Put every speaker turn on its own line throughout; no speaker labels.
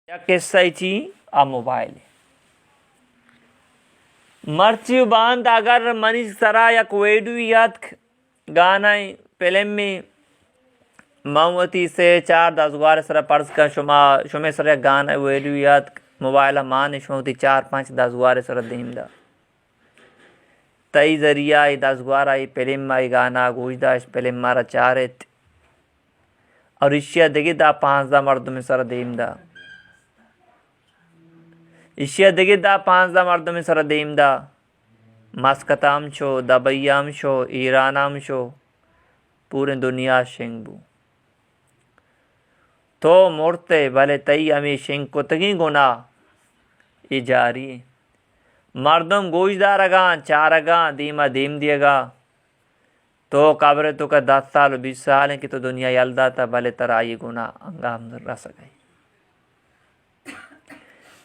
या किस्सा ची आ मोबाइल मर्ची बांध अगर मनीष सरा या वेडुयात गाना फिल्म में मऊती से 4-10 सरा पर्स का शुमे सर गाना वेडुयात मोबाइल मान शुमती 4-5-10 सरा दीमदा तई जरिया 10 आई फिल्म आई गाना गुजदा फिल्म मारा चारित और इश्या दिगिदा 5 मर्द में सर दीमदा इश्या दिगिदा 5 मर्द में सर दीमदा मस्कताम शो दबैयाम शो ईरानाम शो पूरे दुनिया शेंगबू तो मोड़ते भले तई हमें शेंग कुतगी गुना ये जारी मर्दम गोजदारगा चारगा दीमा दीम दिएगा तो काबरे तो का 10 साल 20 साल है कि तो दुनिया यलदा था भले तरा ये गुना अंगाम रस गई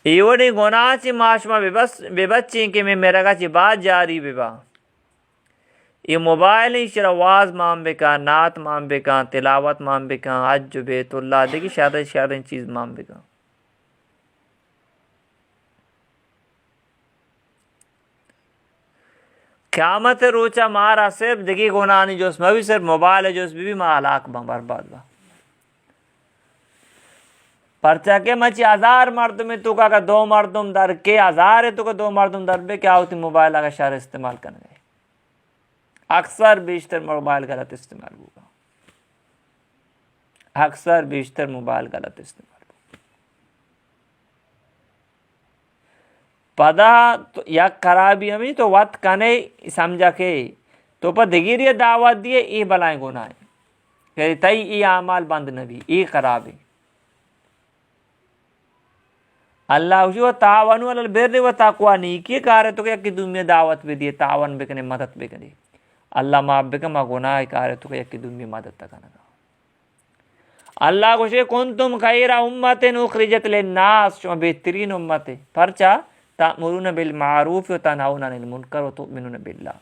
इवड़ी गुनाची माशमा बेबच्ची कि मैं मेरा का बात जारी बेबा ये मोबाइल ही शरवाज माम बेका नात माम बेका तिलावत माम बेका हज बेतुल्ला देखी शायद चीज़ माम बेका क़यामत रोचा मारा सिर्फ देखी गुनानी जो उसमें भी सिर्फ मोबाइल है जो उसमें भी मालाक बर्बाद बा परचा के मची 1000 मर्द में तो का 2 मर्दम दर के 1000 है तो का 2 मर्दम दर पे क्या होती मोबाइल का शर इस्तेमाल करने गए अक्सर बेशतर मोबाइल गलत इस्तेमाल होगा अक्सर बेशतर मोबाइल गलत इस्तेमाल पदा तो या खराबी हमें तो वत कने समझा के तो पर दिगिरिया दावत दिए ये बलाएं गुनाह तई ये आमाल बंद नबी ये खराब है अल्लाह व तावन अलल बिर्रि व तक़वा नीकी कार्य तो क्या कि दुनिया दावत भी दिए तावन बेकने मदद बेकने अल्लाह माफ बेका मा गुनाह कार्य तो क्या कि दुनिया मदद तकना अल्लाह को शे कुंतुम खैरा उम्मतिन उखरिजत लिन्नास जो बेहतरीन उम्मत है परचा तामुरुना बिल मारूफ व तनहाउना अनिल मुनकर व तुमिनुना बिल्लाह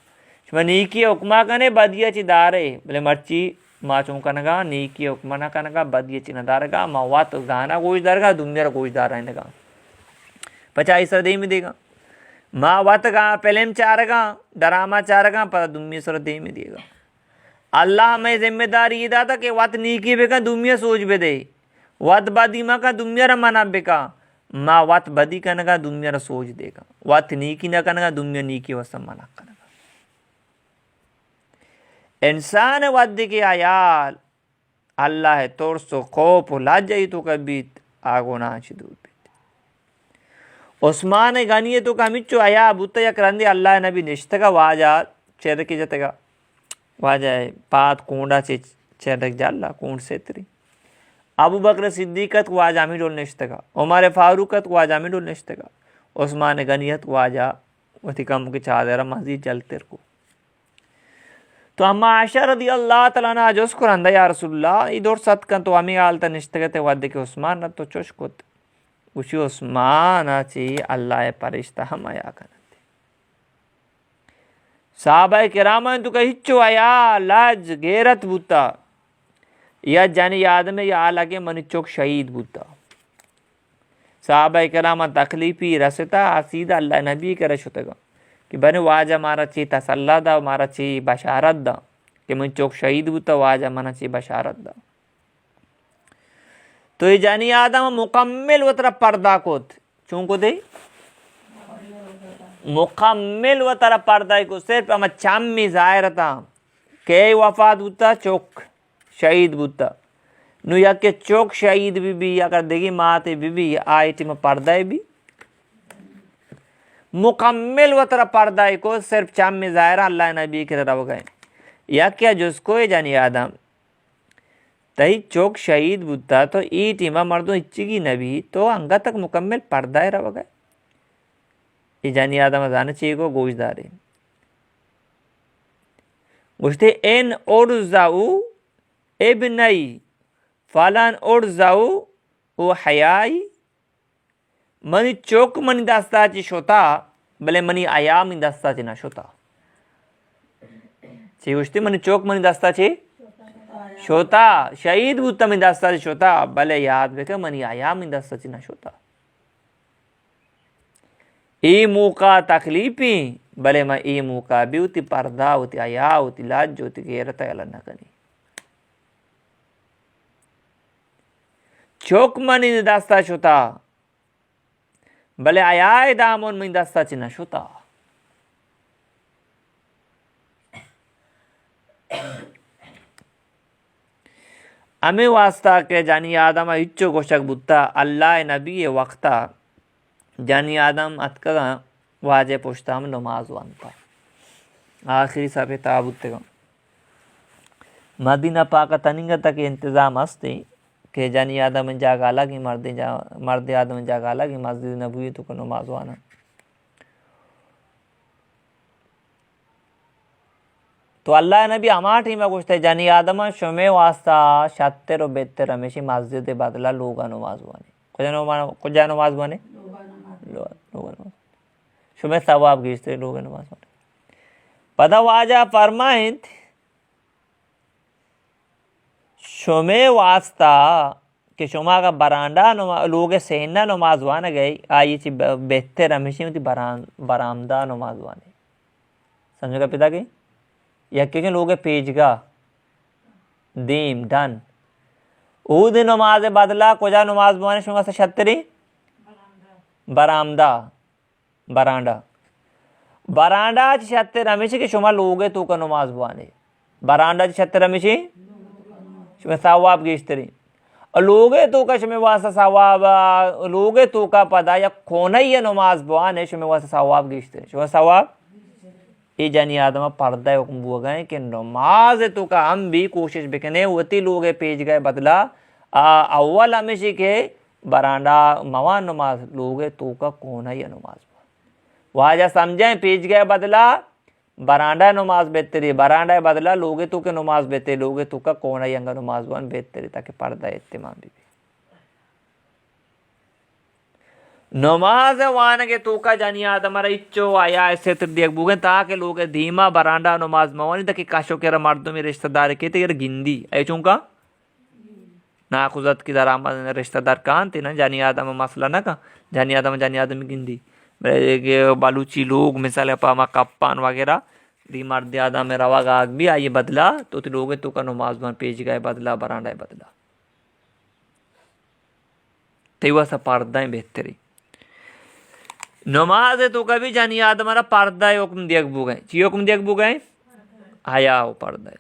शमा नीकी हुक्मा कने बदिया ची दारे बोले मर्ची माचों कनगा नीकी हुक्मा ना कनगा बदिया ची न दारगा मवात गाना कोई दारगा दुनिया कोई दार रहनेगा 50 दे में देगा माँ वत गा फिल्म चारगा डरामा चारगा पर दुनिया सर दे में देगा अल्लाह हमें जिम्मेदारी ये दाता कि वत नीकी बेका दुनिया सोच बे दे वत बदी माँ का दुनिया रा मना बेका माँ वत बदी कनगा दुनिया रा सोच देगा वत नीकी ना कनगा दुनिया नीकी वसम मना कनगा इंसान वत के आयाल अल्लाह है तोर सो खौफ ला जाई तो कभी आगो ना दूर उस्मान गनिये तो कमिच्चो आया बुत्त या करंदी अल्लाह नबी निष्ठगा वाजा चेदक जतगा वाजा पात कोंडा से चेदक जाला कोंड से तरी अबू बकर सिद्दीकत वाजा में डोल निष्ठगा उमर फारूकत वाजा में डोल निष्ठगा उस्मान गनियत वाजा वति कम के चादर मस्जिद जलते को तो अम्मा आयशा रदी अल्लाह तआला ना जोस कुरंदा या रसूलुल्लाह इधर सत kan तो अमी आलता निष्ठगते वादे के उस्मान न तो चोशकोत उसी उस्मान ची अल्लाह परिश्ता हम आया करते साहबा किराम तो कहिच्चो आया लाज गेरत बुता या जानी याद में या लगे मन चौक शहीद बुता साहबा किराम तकलीफी रसता सीधा अल्लाह नबी के रशतगा कि बने वाजा मारा ची तसल्ला दा मारा ची बशारत दा कि मन चौक शहीद बुता वाजा मना ची बशारत दा तो ये जानी आदम मुकम्मिल व तरफ पर्दा कोत चूंको दे मुकम्मिल व तरफ पर्दा को सिर्फ हम चामी जाहिर था के वफात बुता चौक शहीद बुता नु या के चौक शहीद भी अगर देगी माते भी आईटी में पर्दा भी मुकम्मिल व तरफ पर्दा को सिर्फ चामी जाहिर अल्लाह नबी के तरफ गए या क्या जिसको ये जानी आदम तही चौक शहीद बुद्धा तो ई टीमा मर्दों इच्छी नबी तो अंगा तक मुकम्मल पर्दा है रव गए ये जानी आदम जाने चाहिए को गोशदार है गोश्ते एन और जाऊ एबनई फलान और जाऊ वो हयाई मनी चौक मनी दास्ता ची शोता भले मनी आयाम दास्ता ची ना शोता ची गोश्ते मनी चौक मनी दास्ता ची शोता शहीद बुत्ता में दस्ता शोता भले याद बेके मनी आया में दस्ता चिना शोता ई मौका तकलीफी भले मैं ई मौका भी उती पर्दा उती आया उती लाज उती गेरता अलना कनी चौक मनी दस्ता शोता भले आया दामोन में दस्ता चिना शोता हमें वास्ता के जानी आदम इच्चो गोशक बुत्ता अल्लाह नबी वक्ता जानी आदम अतका वाजे पोछता हम नमाज वानता आखिरी सभे ताबुत्ते का मदीना पाका तनिंगा तक इंतज़ाम हस्ते के जानी आदम जागा अलग ही मर्द आदम जागा अलग ही मस्जिद नबवी तो नमाज वाना तो अल्लाह नबी हमारी में कुछ जानी आदम शुमे वास्ता शत्तर और बेहतर हमेशा मस्जिद बदला लोग नमाज बने कुछ नमाज बने शुमे सवाब घीचते लोग नमाज बने पता वाजा फरमाइंद शुमे वास्ता कि शुमा का बरांडा लोग सहना नमाज वाने गए आई ची बेहतर हमेशा बरामदा नमाज वाने समझो का पिता की या क्योंकि लोग पेजगा दीम डन ऊद नमाज बदला कोजा नमाज बने शुमा से छतरी बरामदा बरांडा बरांडा छत्तर हमेशा के शुमा लोगे तो का नमाज बने बरांडा छत्तर हमेशा शुमा सवाब गिश्तरी और लोगे तो का शुमे वास्ता सवाब लोगे तो का पदा या खोना ही नमाज बने शुमे वास्ता सवाब गिश्तरी शुमा सवाब ये जानी आदम पर्दा हुक्म गए कि नमाज तो का हम भी कोशिश बिकने वती लोग पेज गए बदला अव्वल हमेशा के बरांडा मवा नमाज लोग तो का कौन है नमाज वाजा समझे पेज गए बदला बरांडा नमाज बेहतरी बरांडा बदला लोग तो के नमाज बेहतरी लोग तो का कौन है नमाज वन बेहतरी ताकि पर्दा इत्तेमाम भी नमाज वान के तो का जानी आदम इच्चो आया ऐसे देख बुगे ताकि लोग धीमा बरांडा नमाज मवानी तक काशो के मर्दों में रिश्तेदार के ते गिंदी ऐचों का ना खुजत की दर रिश्तेदार कान थे ना जानी आदम मसला ना का जानी आदम गिंदी बालूची लोग मिसाल पामा कप्पान वगैरह दी मर्द आदम में रवा गाग भी आइए बदला तो लोग तो का नमाज बन पेज गए बदला बरांडा बदला तेवा सा पर्दा बेहतरी नमाज तो कभी जानी आदम पर्दा हुक्म देख बुगए ची हुक्म देख बुगए हया हो पर्दा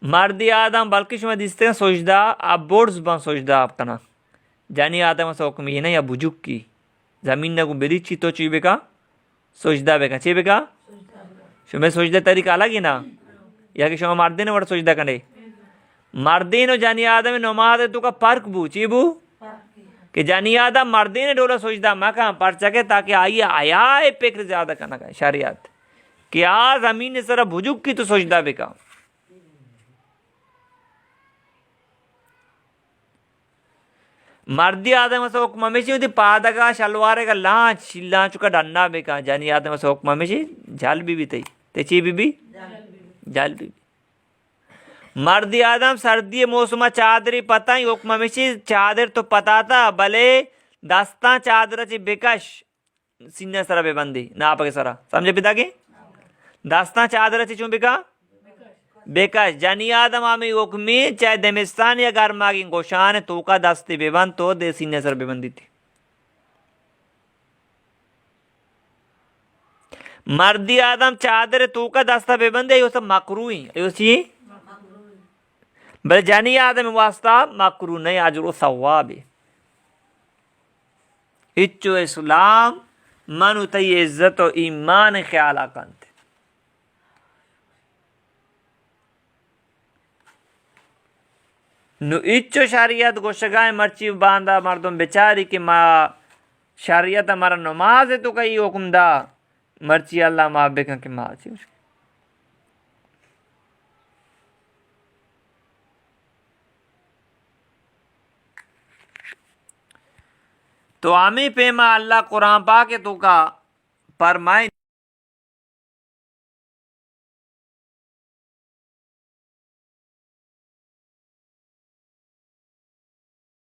मर्द आदम बल्कि शुमा दिसते सोचदा आप बोर्ड्स बन सोचदा आपका ना जानी आदम से हुक्म ये नहीं या बुजुक की जमीन न को बेरी ची तो ची बेका सोचदा बेका ची बेका शुमे सोचदा तरीका अलग ही ना या कि शुमा मर्दे ने बड़ा सोचदा कने मर्दे नो जानी आदम नमाज तो का फर्क बू ची बू कि जानी आदम मर्दे ने डोला सोचदा मैं कहाँ पढ़ सके ताकि आइए आया पेकर ज्यादा करना का शरियत कि आ जमीन ने सरा भुजुक की तो सोचदा बेका मर्दी आदम से हुक्म हमेशा होती पादगा शलवारे का लांच का डन्ना बेका जानी आदम से हुक्म हमेशा जाल भी तई तेची भी जाल भी मर्द आदम सर्दी मौसम चादरी पता ही हुक्म हमेशा चादर तो पता था भले दस्ता चादर ची बेकश सीने सरा बेबंदी ना पके सरा समझे पिता की दस्ता चादर ची चूं बेका बेकश जानी आदम आमी हुक्मी चाहे दमिस्तान या गर्मा की गोशान तो का दस्ती बेबंद तो दे सीने सर बेबंदी थी मर्दी आदम चादर तो का दस्ता बेबंदी यो सब मकरूही यो सी बल जानी आदम वास्ता मकरू नहीं अजर सवाब इच्चो इस्लाम मनु तई इज्जत और ईमान ख्याल कंत नु इच्चो शरीयत गोशगाए मर्ची बांधा मर्दों बेचारी के माँ शरीयत हमारा नमाज है तो कई हुक्म दा मर्ची अल्लाह माँ बेका के माँ ची तो आमी पेमा अल्लाह कुरान पाके तो का फरमाए